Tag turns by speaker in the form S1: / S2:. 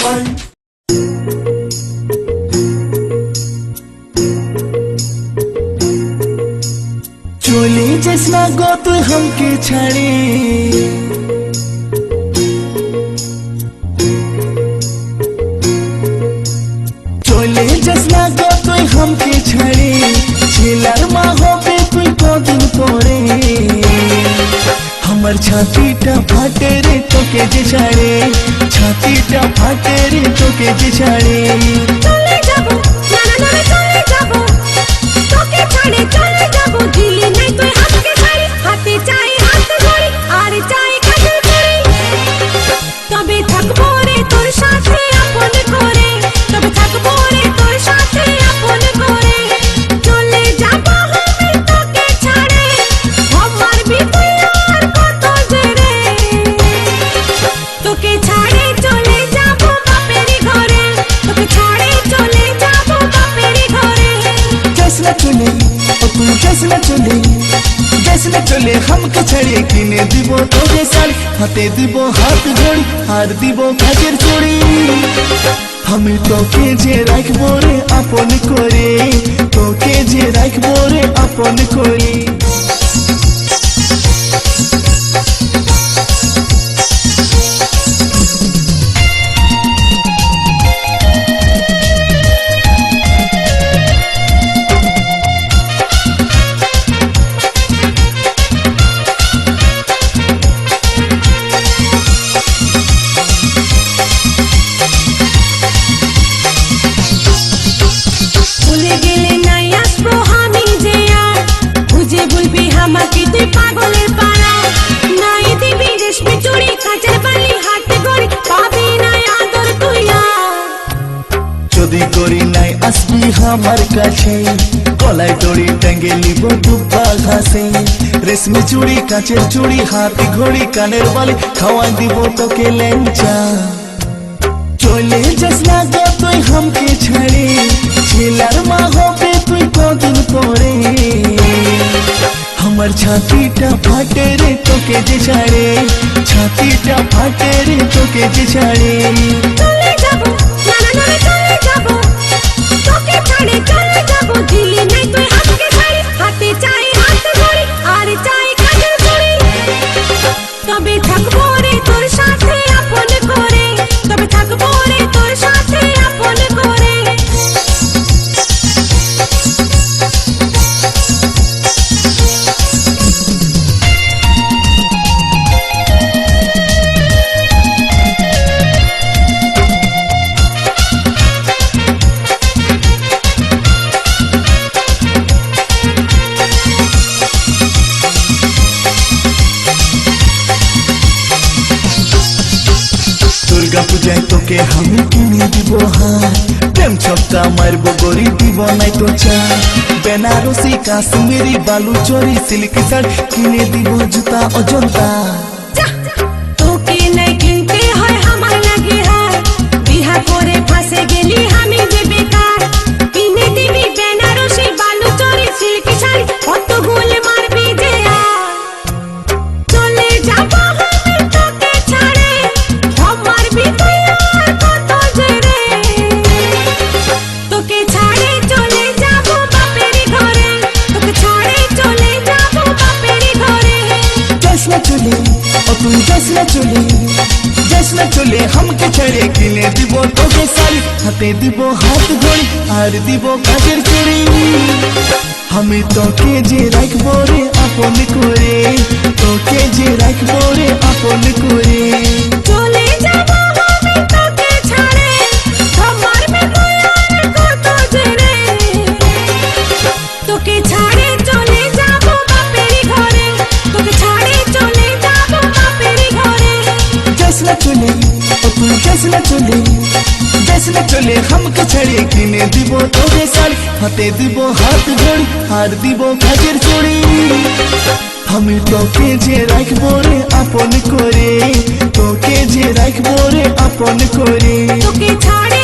S1: one. चले जैसा गोत हमके छाड़े चले जैसा गोत हमके छाड़े झेलार माहो पे तू को दिन पड़े हमर छाती टा फाटे रे तो के जे छाड़े छाती टा फाटे रे तो के जे छाड़े
S2: चले जाबो ना ना ना चले जाबो तो के छाड़े चले जाबो दिली नहीं तो हाथ के छाड़ी हाथे चाहे हाथ धरी আর চাই কাজল করে তবে থাকবো রে তোর সাথে আপন করে তবে থাকবো রে তোর সাথে আপন করে চলে যাবো আমি তোকে ছাড়ে আমার ভিতরে আর কত জেরে তোকে ছাড়ে চলে যাবো বাপের ঘরে তোকে ছাড়ে চলে যাবো বাপের ঘরে
S1: जैसे चले ओ तू जैसे चले हमके छड़े किने दिबो तो जे साल हाथे दिबो हाथ जोड़ी हार दिबो काजेर चोड़ी हमें तो के जे राखबो रे आपन करे तो के जे राखबो रे आपन करे যদি করি নাই আসবি আমার কাছে গলায় দড়ি টাঙ্গে নিব দুব্বা ঘাসে রেশমি চুড়ি কাঁচের চুড়ি হাতি ঘড়ি কানের বালি খাওয়াই দিব তোকে লেঞ্চা চলে যাস না গো তুই हमके ছাড়ে ছেলার মা হবে তুই কদিন পরে हमर छातीटा फाटे रे তোকে যে ছাড়ে छातीटा फाटे रे তোকে যে ছাড়ে
S2: চলে যাবো না না না চলে যাবো তোকে ছাড়ে চলে যাবো দিলি নাই তুই হাতকে ছাড়ি হাতে চাই হাত ধরি আর চাই কাজল করে তবে থাকবো রে তোর সাথে আপন করে তবে থাকবো রে তোর সাথে আপন করে
S1: दुर्गा पूजाয় তোকে আমি কিনে দিব হার প্রেম ছক্কা মারবো গরি দিব নাই তো চা বেনারসি কাশ্মীরি বালু চরি সিল্ক শাড়ি কিনে দিব জুতা অজন্তা
S2: তোকে নাই কিনতে হয় আমার লাগে হার বিহা করে ফাঁসে গেলি আমি যে বেকার কিনে দিবি বেনারসি বালু চরি সিল্ক শাড়ি কত গোল মারবি যে চলে যাবো আমি তোকে ছাড়ে আমার ভিতরে আর কত জেরে তোকে ছাড়ে চলে যাবো বাপের ঘরে তোকে ছাড়ে চলে যাবো বাপের ঘরে
S1: जैसे चले ओ तू जैसे चले हमके छड़े किने দিব তোকে শাড়ি হাতে দিব হাত ঘড়ি আর দিব কাজের চুড়ি আমি তোকে যে রাখবো রে আপন করে তোকে যে রাখবো রে আপন করে
S2: চলে যাবো আমি তোকে ছাড়ে আমার ভিতরে আর কত জেরে তোকে ছাড়ে চলে যাবো বাপের ঘরে তোকে ছাড়ে চলে যাবো বাপের ঘরে
S1: जैसे चले ओ तू जैसे चले हमके छड़े किने দিব তোকে শাড়ি হাতে দিব হাত ঘড়ি আর দিব কাজের চুড়ি আমি তোকে যে রাখবো রে আপন করে তোকে যে রাখবো রে আপন করে
S2: তোকে ছাড়ে